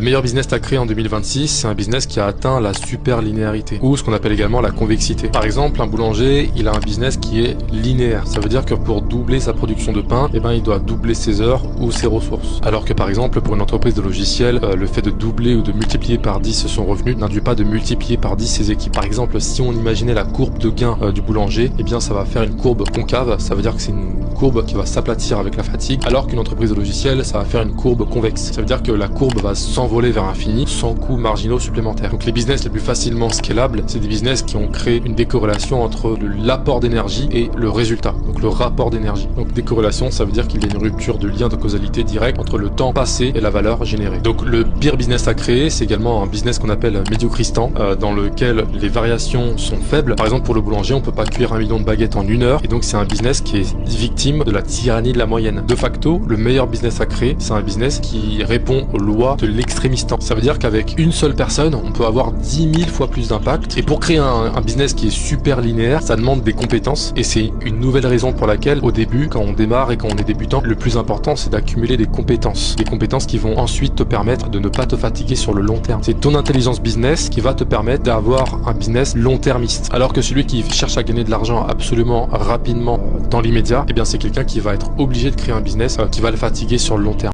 Le meilleur business à créer en 2026, c'est un business qui a atteint la super linéarité, ou ce qu'on appelle également la convexité. Par exemple, un boulanger, il a un business qui est linéaire. Ça veut dire que pour doubler sa production de pain, il doit doubler ses heures ou ses ressources. Alors que par exemple, pour une entreprise de logiciel, le fait de doubler ou de multiplier par 10 son revenu n'induit pas de multiplier par 10 ses équipes. Par exemple, si on imaginait la courbe de gain du boulanger, ça va faire une courbe concave. Ça veut dire que c'est une courbe qui va s'aplatir avec la fatigue, alors qu'une entreprise de logiciel, ça va faire une courbe convexe. Ça veut dire que la courbe va s'envoler vers l'infini sans coûts marginaux supplémentaires. Donc les business les plus facilement scalables, c'est des business qui ont créé une décorrélation entre l'apport d'énergie et le résultat, donc le rapport d'énergie. Donc décorrélation, ça veut dire qu'il y a une rupture de lien de causalité direct entre le temps passé et la valeur générée. Donc le pire business à créer, c'est également un business qu'on appelle médiocristant, dans lequel les variations sont faibles. Par exemple, pour le boulanger, on peut pas cuire 1 million de baguettes en 1 heure, et donc c'est un business qui est victime de la tyrannie de la moyenne. De facto, le meilleur business à créer, c'est un business qui répond aux lois de l'extrémistan. Ça veut dire qu'avec une seule personne, on peut avoir 10 000 fois plus d'impact. Et pour créer un business qui est super linéaire, ça demande des compétences. Et c'est une nouvelle raison pour laquelle, au début, quand on démarre et quand on est débutant, le plus important, c'est d'accumuler des compétences. Des compétences qui vont ensuite te permettre de ne pas te fatiguer sur le long terme. C'est ton intelligence business qui va te permettre d'avoir un business long-termiste. Alors que celui qui cherche à gagner de l'argent absolument rapidement dans l'immédiat, c'est quelqu'un qui va être obligé de créer un business qui va le fatiguer sur le long terme.